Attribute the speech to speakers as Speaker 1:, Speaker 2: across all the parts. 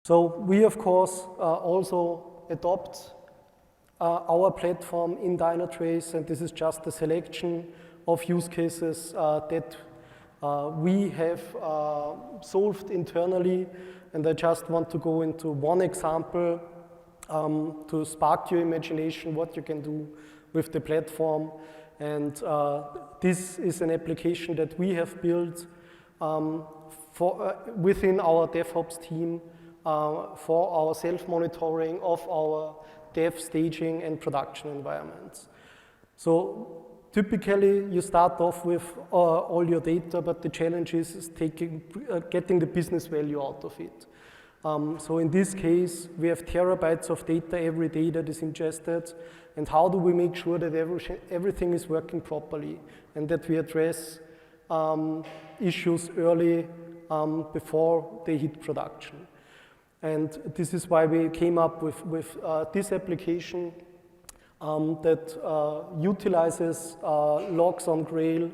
Speaker 1: So we, of course, also adopt our platform in Dynatrace, and this is just a selection of use cases that we have solved internally, and I just want to go into one example to spark your imagination what you can do with the platform. And this is an application that we have built within our DevOps team for our self-monitoring of our dev, staging, and production environments. So typically, you start off with all your data, but the challenge is getting the business value out of it. So in this case, we have terabytes of data every day that is ingested, and how do we make sure that everything is working properly and that we address issues early before they hit production. And this is why we came up with this application that utilizes logs on Grail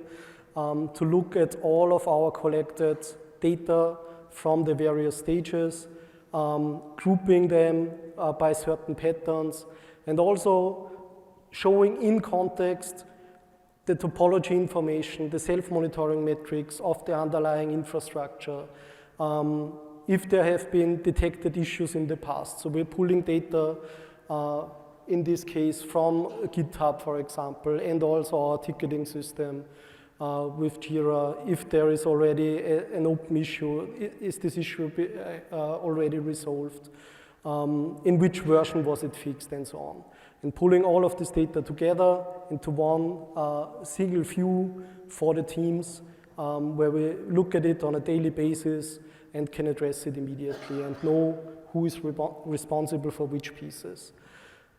Speaker 1: to look at all of our collected data from the various stages, grouping them by certain patterns, and also showing in context the topology information, the self-monitoring metrics of the underlying infrastructure, if there have been detected issues in the past. So we're pulling data, in this case, from GitHub, for example, and also our ticketing system with Jira. If there is already an open issue, is this issue already resolved? In which version was it fixed, and so on. And pulling all of this data together into one single view for the teams, where we look at it on a daily basis and can address it immediately and know who is responsible for which pieces.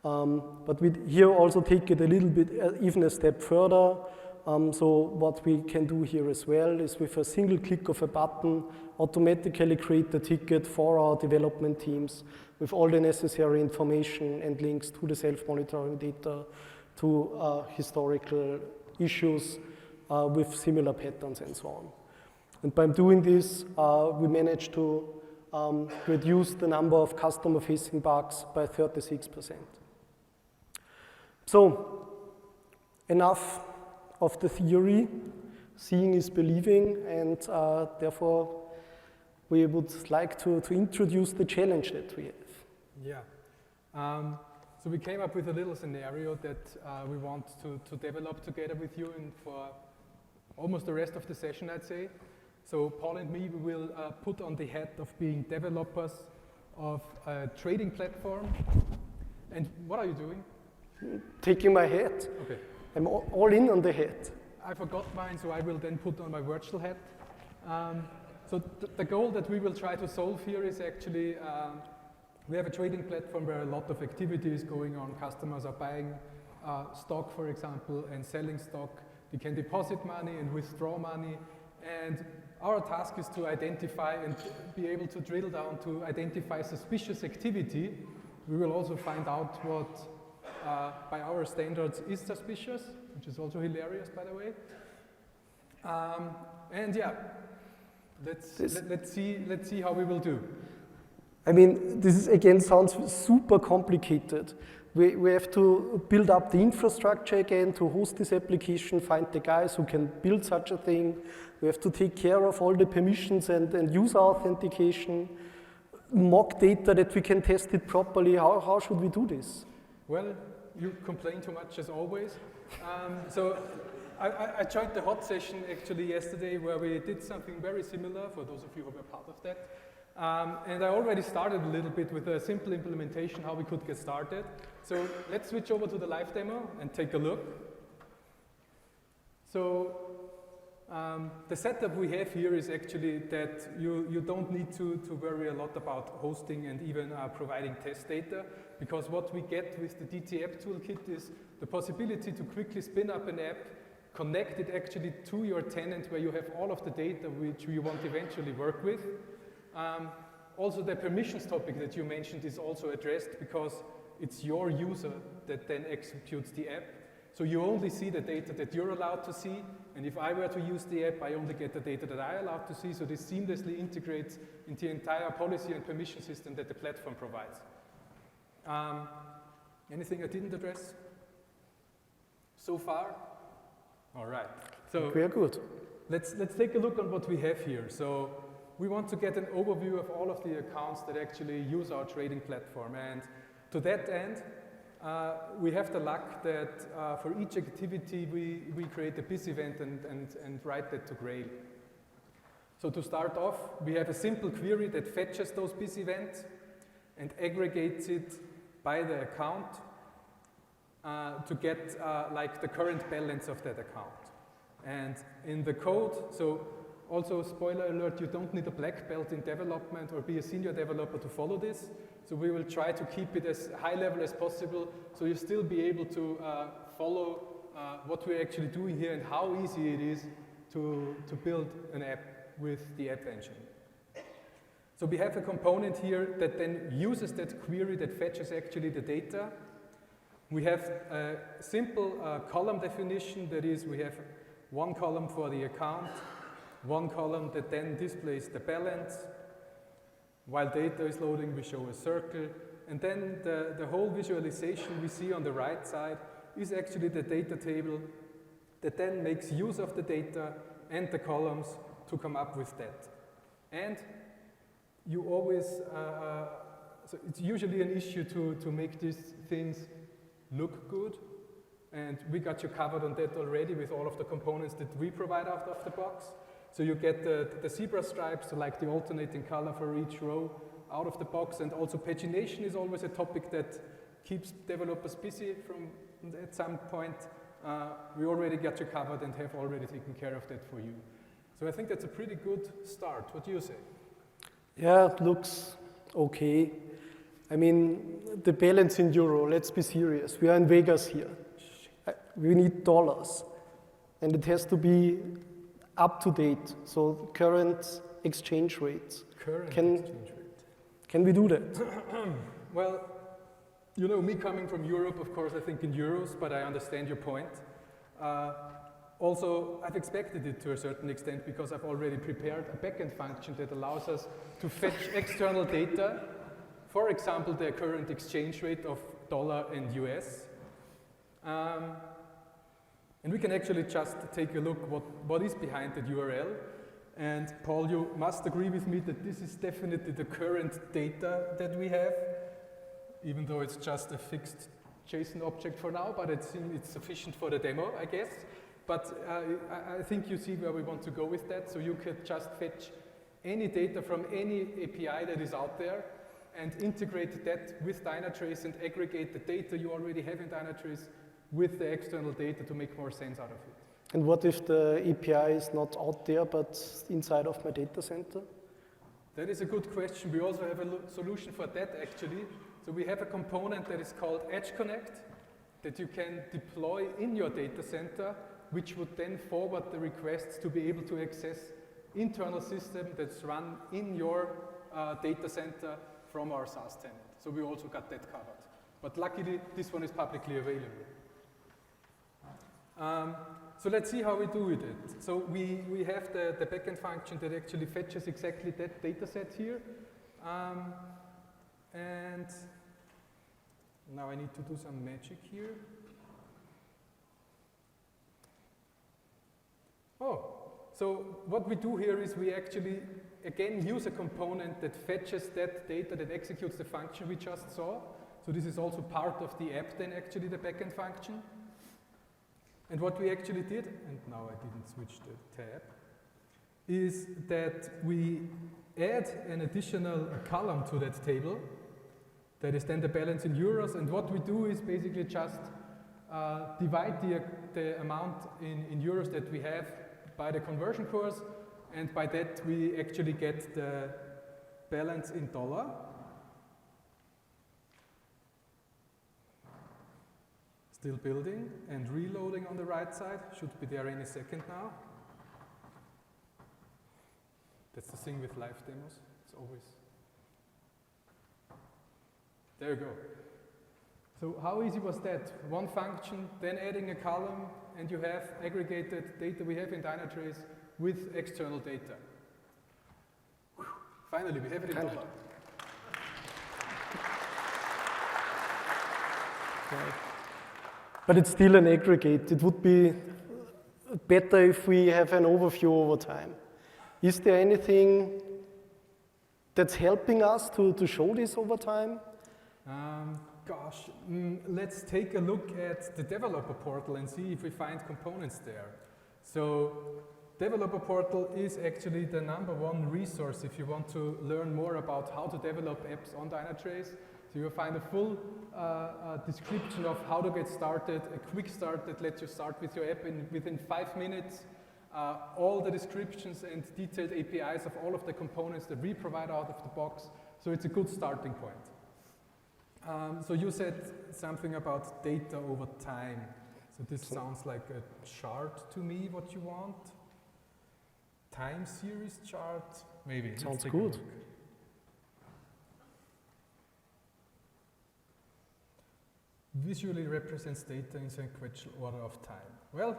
Speaker 1: But we here also take it a little bit, even a step further. So what we can do here as well is with a single click of a button, automatically create a ticket for our development teams with all the necessary information and links to the self-monitoring data, to historical issues with similar patterns and so on. And by doing this, we managed to reduce the number of customer-facing bugs by 36%. So, enough of the theory. Seeing is believing, and therefore we would like to introduce the challenge that we have.
Speaker 2: Yeah. So we came up with a little scenario that we want to develop together with you and for almost the rest of the session, I'd say. So Paul and me, we will put on the hat of being developers of a trading platform. And what are you doing?
Speaker 1: Taking my hat.
Speaker 2: Okay.
Speaker 1: I'm all in on the hat.
Speaker 2: I forgot mine, so I will then put on my virtual hat. So the goal that we will try to solve here is actually, we have a trading platform where a lot of activity is going on. Customers are buying stock, for example, and selling stock. They can deposit money and withdraw money. And our task is to identify and be able to drill down to identify suspicious activity. We will also find out what, by our standards, is suspicious, which is also hilarious, by the way. And yeah, let's see how we will do.
Speaker 1: I mean, this is, again, sounds super complicated. We have to build up the infrastructure again to host this application, find the guys who can build such a thing. We have to take care of all the permissions and user authentication, mock data that we can test it properly. How should we do this?
Speaker 2: Well, you complain too much as always. So I joined the hot session actually yesterday where we did something very similar for those of you who were part of that. And I already started a little bit with a simple implementation how we could get started. So let's switch over to the live demo and take a look. So the setup we have here is actually that you don't need to worry a lot about hosting and even providing test data, because what we get with the DT App Toolkit is the possibility to quickly spin up an app, connect it actually to your tenant where you have all of the data which you want to eventually work with. Also, the permissions topic that you mentioned is also addressed because it's your user that then executes the app. So you only see the data that you're allowed to see, and if I were to use the app, I only get the data that I'm allowed to see, so this seamlessly integrates into the entire policy and permission system that the platform provides. Anything I didn't address so far? All right. So
Speaker 1: we are good.
Speaker 2: Let's take a look on what we have here. So we want to get an overview of all of the accounts that actually use our trading platform. And to that end, we have the luck that for each activity, we create a BIS event and write that to Grail. So to start off, we have a simple query that fetches those BIS events and aggregates it by the account to get like the current balance of that account. And in the code, so also spoiler alert, you don't need a black belt in development or be a senior developer to follow this. So we will try to keep it as high level as possible so you'll still be able to follow what we're actually doing here and how easy it is to build an app with the AppEngine. So we have a component here that then uses that query that fetches actually the data. We have a simple column definition, that is we have one column for the account, one column that then displays the balance. While data is loading, we show a circle. And then the whole visualization we see on the right side is actually the data table that then makes use of the data and the columns to come up with that. And you always, so it's usually an issue to make these things look good. And we got you covered on that already with all of the components that we provide out of the box. So you get the zebra stripes, so like the alternating color for each row out of the box. And also pagination is always a topic that keeps developers busy from at some point. We already got you covered and have already taken care of that for you. So I think that's a pretty good start. What do you say?
Speaker 1: Yeah, it looks okay. I mean, the balance in euro, let's be serious. We are in Vegas here. We need dollars. And it has to be up to date, so current exchange rates. Can we do that?
Speaker 2: Well, you know, me coming from Europe, of course, I think in euros, but I understand your point. Also, I've expected it to a certain extent because I've already prepared a backend function that allows us to fetch external data. For example, the current exchange rate of dollar and US. And we can actually just take a look what is behind that URL. And Paul, you must agree with me that this is definitely the current data that we have, even though it's just a fixed JSON object for now, but it's sufficient for the demo, I guess. But I think you see where we want to go with that. So you could just fetch any data from any API that is out there and integrate that with Dynatrace and aggregate the data you already have in Dynatrace with the external data to make more sense out of it.
Speaker 1: And what if the API is not out there, but inside of my data center?
Speaker 2: That is a good question. We also have a solution for that, actually. So we have a component that is called Edge Connect that you can deploy in your data center, which would then forward the requests to be able to access internal system that's run in your data center from our SaaS tenant. So we also got that covered. But luckily, this one is publicly available. So let's see how we do with it. So we have the backend function that actually fetches exactly that data set here. And now I need to do some magic here. Oh, so what we do here is we actually, again, use a component that fetches that data, that executes the function we just saw. So this is also part of the app then, actually, the backend function. And what we actually did, and now I didn't switch the tab, is that we add an additional column to that table that is then the balance in euros. And what we do is basically just divide the amount in euros that we have by the conversion course. And by that, we actually get the balance in dollar. Still building and reloading on the right side. Should be there any second now. That's the thing with live demos. It's always... There you go. So how easy was that? One function, then adding a column, and you have aggregated data we have in Dynatrace with external data. Whew. Finally, we have it in dollar.
Speaker 1: Right. But it's still an aggregate. It would be better if we have an overview over time. Is there anything that's helping us to show this over time?
Speaker 2: Let's take a look at the developer portal and see if we find components there. So, developer portal is actually the #1 resource if you want to learn more about how to develop apps on Dynatrace. So you'll find a full description of how to get started, a quick start that lets you start with your app within 5 minutes, all the descriptions and detailed APIs of all of the components that we provide out of the box. So it's a good starting point. So you said something about data over time. So this sounds like a chart to me, what you want. Time series chart, maybe.
Speaker 1: Sounds good.
Speaker 2: Visually represents data in sequential order of time. Well,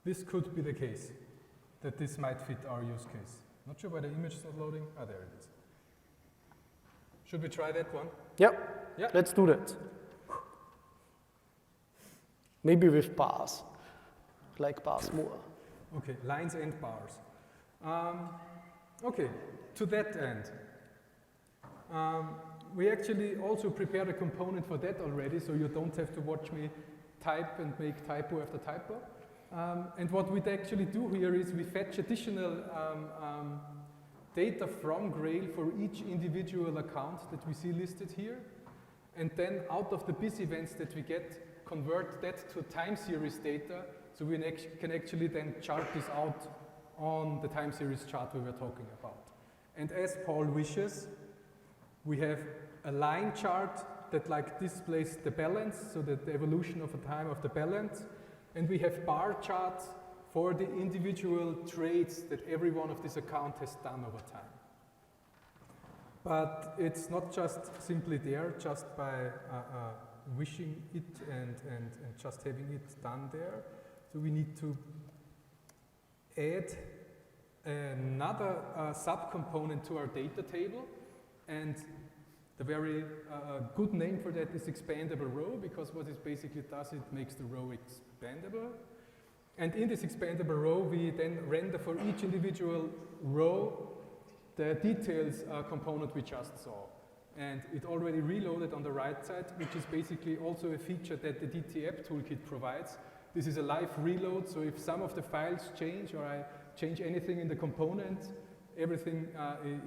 Speaker 2: this could be the case, that this might fit our use case. Not sure why the image is not loading. Ah, there it is. Should we try that one?
Speaker 1: Yeah,
Speaker 2: yeah.
Speaker 1: Let's do that. Maybe with bars, like bars more.
Speaker 2: Okay, lines and bars. Okay, to that end, we actually also prepared a component for that already, so you don't have to watch me type and make typo after typo. And what we'd actually do here is we fetch additional data from Grail for each individual account that we see listed here. And then out of the BIS events that we get, convert that to time series data, so we can actually then chart this out on the time series chart we were talking about. And as Paul wishes, we have a line chart that like displays the balance, so that the evolution of a time of the balance. And we have bar charts for the individual trades that every one of this account has done over time. But it's not just simply there, just by wishing it and just having it done there. So we need to add another subcomponent to our data table, and the very good name for that is expandable row, because what it basically does, it makes the row expandable. And in this expandable row, we then render for each individual row the details component we just saw. And it already reloaded on the right side, which is basically also a feature that the DT App Toolkit provides. This is a live reload, so if some of the files change or I change anything in the component, everything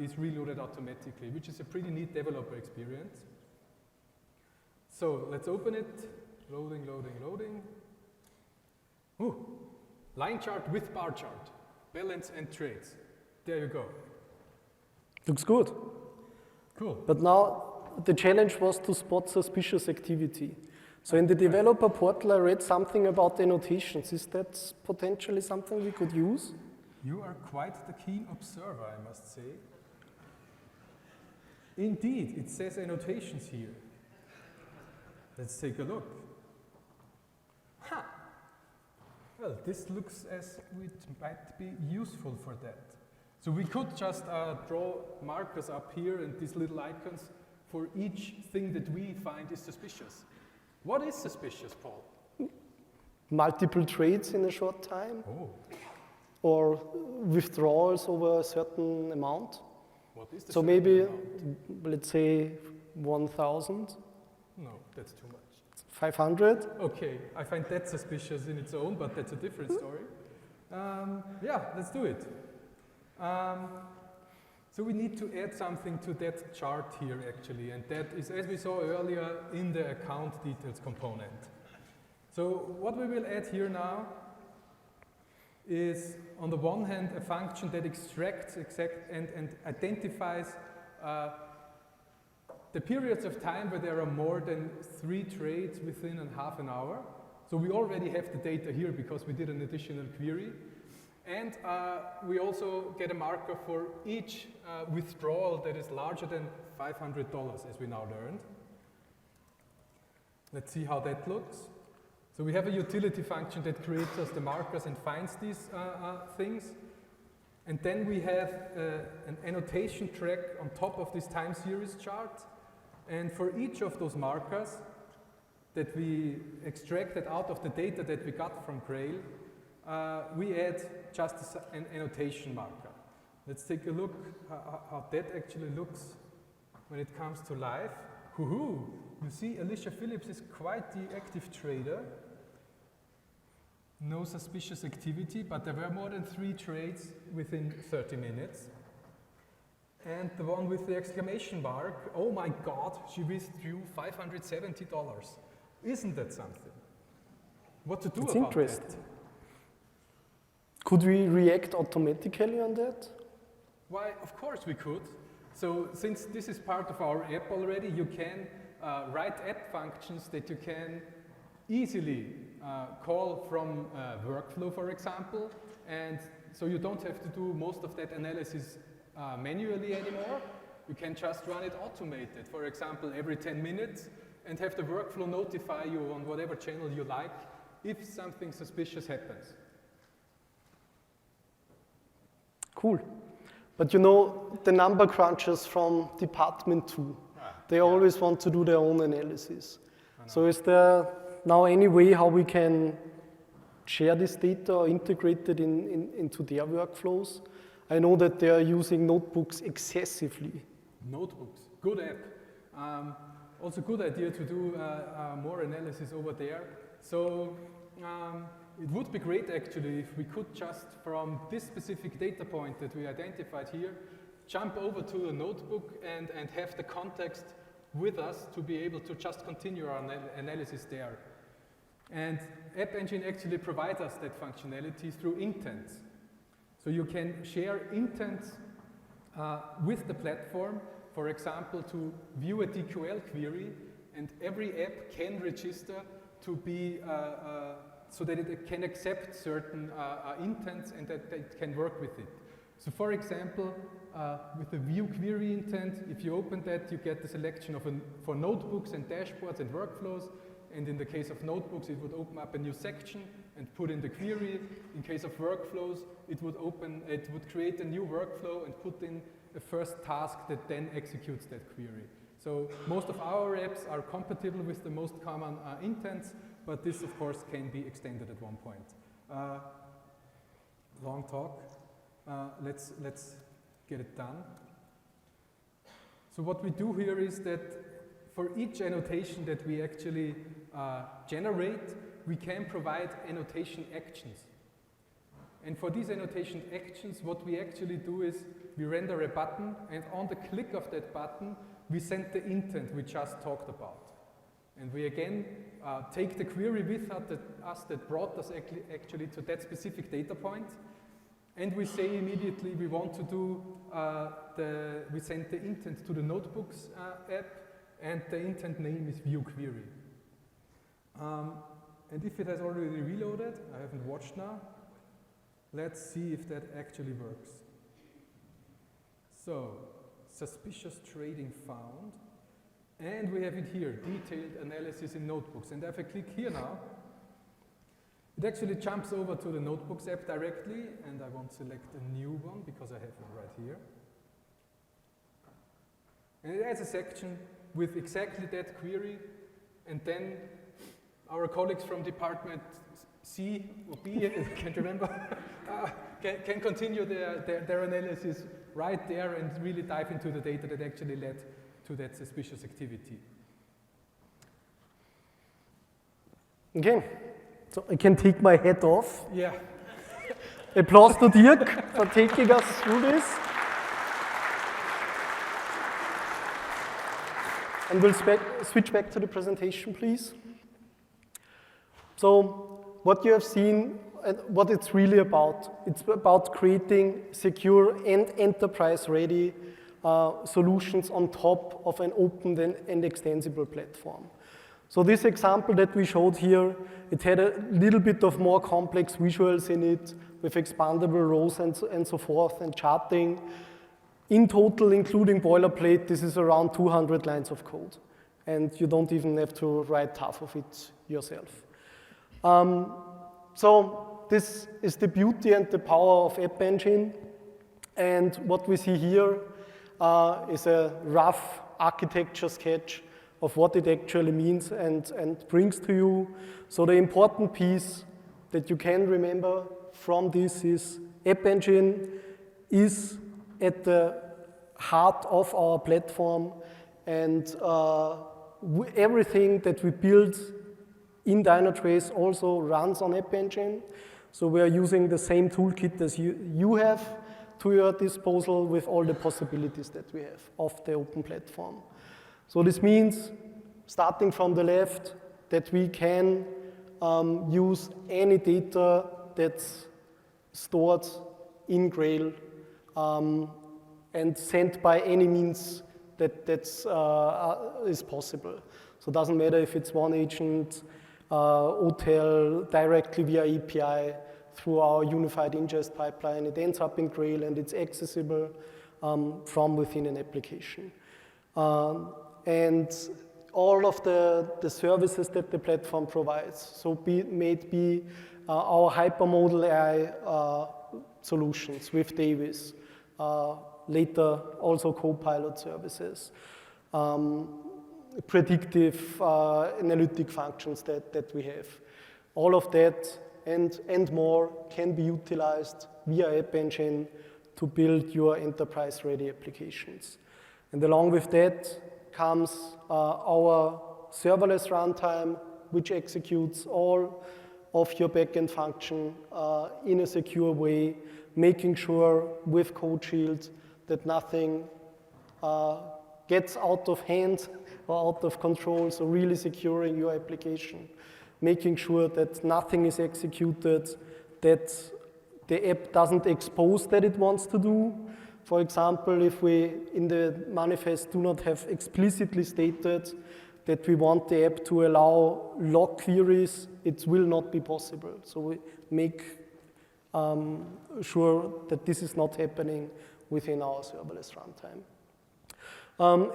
Speaker 2: is reloaded automatically, which is a pretty neat developer experience. So let's open it. Loading, loading, loading. Ooh, line chart with bar chart, balance and trades. There you go.
Speaker 1: Looks good.
Speaker 2: Cool.
Speaker 1: But now the challenge was to spot suspicious activity. So in the developer portal, I read something about annotations. Is that potentially something we could use?
Speaker 2: You are quite the keen observer, I must say. Indeed, it says annotations here. Let's take a look. Huh. Well, this looks as it might be useful for that. So we could just draw markers up here and these little icons for each thing that we find is suspicious. What is suspicious, Paul?
Speaker 1: Multiple trades in a short time.
Speaker 2: Oh.
Speaker 1: Or withdrawals over a certain amount.
Speaker 2: What is the
Speaker 1: so maybe, let's say 1,000.
Speaker 2: No, that's too much.
Speaker 1: 500.
Speaker 2: Okay, I find that suspicious in its own, but that's a different story. Yeah, let's do it. So we need to add something to that chart here actually, and that is, as we saw earlier, in the account details component. So what we will add here now is, on the one hand, a function that extracts and identifies the periods of time where there are more than 3 trades within half an hour. So we already have the data here because we did an additional query. And we also get a marker for each withdrawal that is larger than $500, as we now learned. Let's see how that looks. So we have a utility function that creates us the markers and finds these things. And then we have an annotation track on top of this time series chart. And for each of those markers that we extracted out of the data that we got from Grail, we add just an annotation marker. Let's take a look how that actually looks when it comes to life. Woohoo! You see, Alicia Phillips is quite the active trader. No suspicious activity, but there were more than 3 trades within 30 minutes. And the one with the exclamation mark, oh my God, she withdrew $570. Isn't that something? What to do
Speaker 1: It's
Speaker 2: about
Speaker 1: interesting.
Speaker 2: that?
Speaker 1: Could we react automatically on that?
Speaker 2: Why, of course we could. So since this is part of our app already, you can write app functions that you can easily call from workflow, for example. And so you don't have to do most of that analysis manually anymore. You can just run it automated, for example, every 10 minutes, and have the workflow notify you on whatever channel you like if something suspicious happens.
Speaker 1: Cool. But you know, the number crunchers from Department 2, they always want to do their own analysis. So is there now any way how we can share this data or integrate it into their workflows? I know that they are using notebooks excessively.
Speaker 2: Notebooks, good app. Also good idea to do more analysis over there. So it would be great actually if we could just from this specific data point that we identified here, jump over to a notebook and have the context with us to be able to just continue our analysis there. And AppEngine actually provides us that functionality through intents. So you can share intents with the platform, for example, to view a DQL query, and every app can register to be so that it can accept certain intents and that it can work with it. So for example, with the view query intent, if you open that, you get the selection of for notebooks and dashboards and workflows. And in the case of notebooks, it would open up a new section and put in the query. In case of workflows, it would create a new workflow and put in the first task that then executes that query. So most of our apps are compatible with the most common intents, but this of course can be extended at one point. Long talk. Let's get it done. So what we do here is that for each annotation that we actually generate, we can provide annotation actions. And for these annotation actions, what we actually do is we render a button, and on the click of that button, we send the intent we just talked about. And we again take the query with us that brought us actually to that specific data point. And we say immediately we want to do, we send the intent to the notebooks app, and the intent name is view query. And if it has already reloaded, I haven't watched now, let's see if that actually works. So, suspicious trading found, and we have it here, detailed analysis in notebooks. And if I click here now, it actually jumps over to the Notebooks app directly, and I won't select a new one because I have it right here. And it adds a section with exactly that query, and then our colleagues from Department C or B, I can't remember, can continue their analysis right there and really dive into the data that actually led to that suspicious activity.
Speaker 1: Okay. So I can take my hat off.
Speaker 2: Yeah.
Speaker 1: Applause to Dirk for taking us through this. And we'll switch back to the presentation, please. So what you have seen and what it's really it's about creating secure and enterprise-ready solutions on top of an open and extensible platform. So this example that we showed here, it had a little bit of more complex visuals in it with expandable rows and so forth and charting. In total, including boilerplate, this is around 200 lines of code. and you don't even have to write half of it yourself. So this is the beauty and the power of AppEngine. And what we see here is a rough architecture sketch of what it actually means and brings to you. So the important piece that you can remember from this is AppEngine is at the heart of our platform, and everything that we build in Dynatrace also runs on AppEngine. So we are using the same toolkit as you have to your disposal with all the possibilities that we have of the open platform. So this means, starting from the left, that we can use any data that's stored in Grail and sent by any means that is possible. So it doesn't matter if it's one agent, hotel, directly via API, through our unified ingest pipeline. It ends up in Grail and it's accessible from within an application. And all of the services that the platform provides, so may it be our hypermodal AI solutions with Davis, later also Copilot services, predictive analytic functions that we have. All of that and more can be utilized via AppEngine to build your enterprise-ready applications. And along with that comes our serverless runtime, which executes all of your backend function in a secure way, making sure with Code Shield that nothing gets out of hand or out of control, so really securing your application, making sure that nothing is executed, that the app doesn't expose that it wants to do. For example, if we in the manifest do not have explicitly stated that we want the app to allow log queries, it will not be possible. So we make sure that this is not happening within our serverless runtime.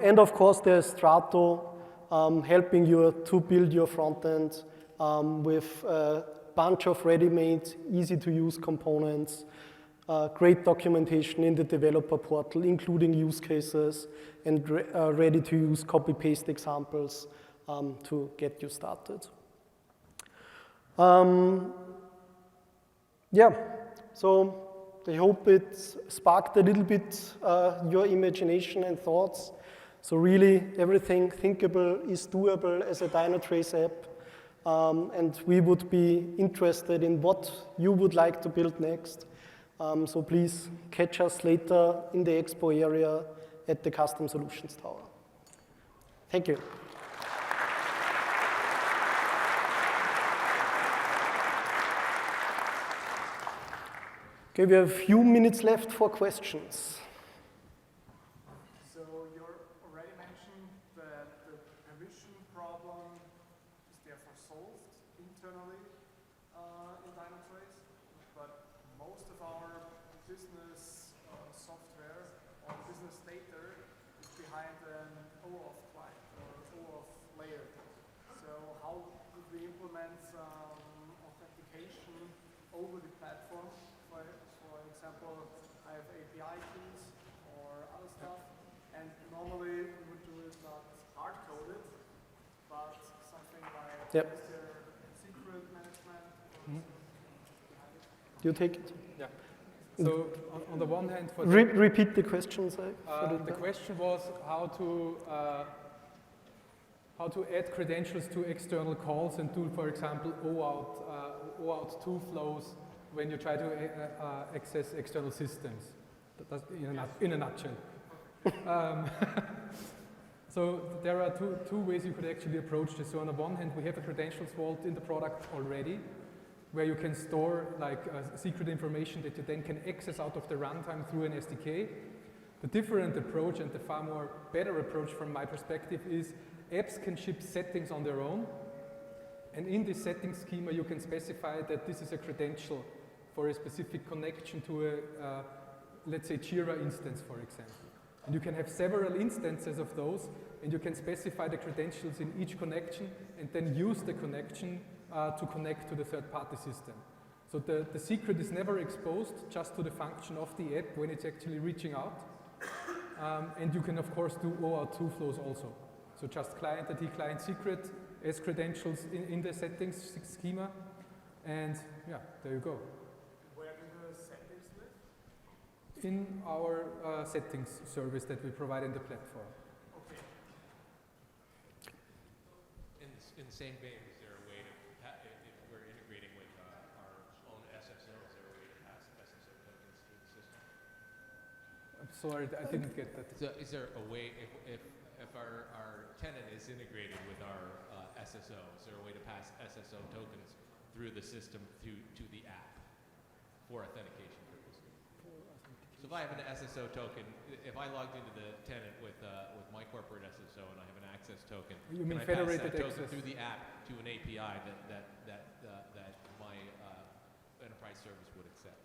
Speaker 1: And of course, there's Strato helping you to build your front end with a bunch of ready-made, easy-to-use components, great documentation in the developer portal, including use cases and ready-to-use copy-paste examples to get you started. Yeah, so I hope it sparked a little bit your imagination and thoughts. So really, everything thinkable is doable as a Dynatrace app. And we would be interested in what you would like to build next. So please catch us later in the expo area at the Custom Solutions Tower. Thank you. Okay, we have a few minutes left for questions.
Speaker 3: So you already mentioned that the permission problem is therefore solved internally in Dynatrace, but most of our business software or business data is behind an OAuth client or OAuth layer. So how would we implement authentication over the platform? For example, I have API keys or other stuff, and normally we would do it not hard-coded, but something like secret management.
Speaker 1: Do you take it?
Speaker 2: Yeah. So on the one hand, for
Speaker 1: repeat the question.
Speaker 2: the question was how to add credentials to external calls and do, for example, OAuth 2 flows when you try to access external systems. That's in a nutshell. So there are two ways you could actually approach this. So on the one hand, we have a credentials vault in the product already, where you can store like secret information that you then can access out of the runtime through an SDK. The different approach and the far more better approach from my perspective is apps can ship settings on their own. And in this setting schema, you can specify that this is a credential for a specific connection to a, let's say, Jira instance, for example. And you can have several instances of those, and you can specify the credentials in each connection and then use the connection to connect to the third-party system. So the secret is never exposed just to the function of the app when it's actually reaching out. And you can, of course, do OAuth 2 flows also. So just client ID, client secret as credentials in the settings schema. And yeah, there you go.
Speaker 3: Where do the settings live?
Speaker 2: In our settings service that we provide in the platform.
Speaker 3: Okay.
Speaker 4: In the same vein, is there a way to, if we're integrating with our own SSO, is there a way to pass SSO tokens through the system?
Speaker 2: I'm sorry, I didn't get that.
Speaker 4: So is there a way, if our tenant is integrated with our SSO, is there a way to pass SSO tokens through the system to the app for authentication purposes? So if I have an SSO token, if I logged into the tenant with my corporate SSO and I have an access token,
Speaker 2: You mean
Speaker 4: can I pass
Speaker 2: federated
Speaker 4: that token
Speaker 2: access?
Speaker 4: through the app to an API that my enterprise service would accept?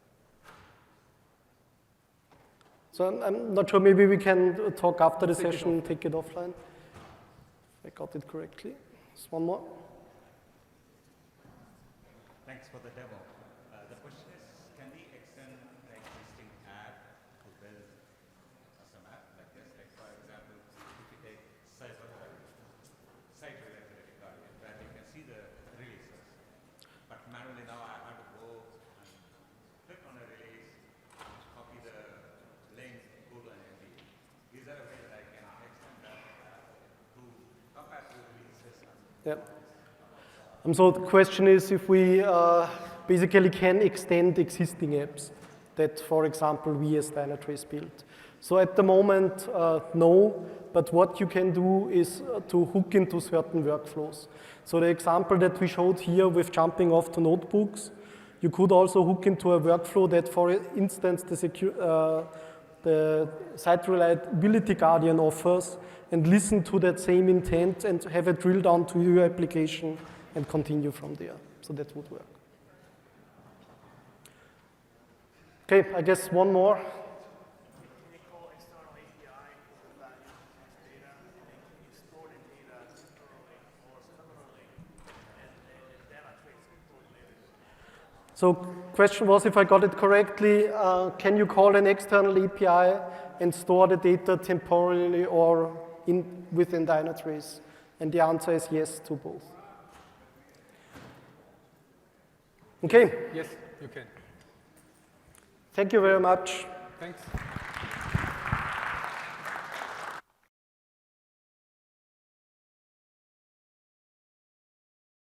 Speaker 1: So I'm not sure, maybe we can talk after the
Speaker 2: Take it
Speaker 1: session,
Speaker 2: offline.
Speaker 1: take it offline. If I got it correctly. Just one more.
Speaker 5: Thanks for the demo. The question is, can we extend the existing app to build some app like this? Like for example, if you take site reliability guardian, where you can see the releases, but manually now I have to go and click on a release, copy the link, go to an MD. Is there a way that I can extend that to compare to releases?
Speaker 1: Yeah. So the question is if we basically can extend existing apps that, for example, we as Dynatrace built. So at the moment, no, but what you can do is to hook into certain workflows. So the example that we showed here with jumping off to notebooks, you could also hook into a workflow that, for instance, the site reliability guardian offers and listen to that same intent and have it drill down to your application and continue from there. So that would work. Okay, I guess one more.
Speaker 3: Can you call external API for that uses data, and then can you store the data internally or externally, and then Dynatrace import later?
Speaker 1: So question was, if I got it correctly, can you call an external API and store the data temporarily or within Dynatrace? And the answer is yes to both. Okay.
Speaker 2: Yes, you can.
Speaker 1: Thank you very much.
Speaker 2: Thanks.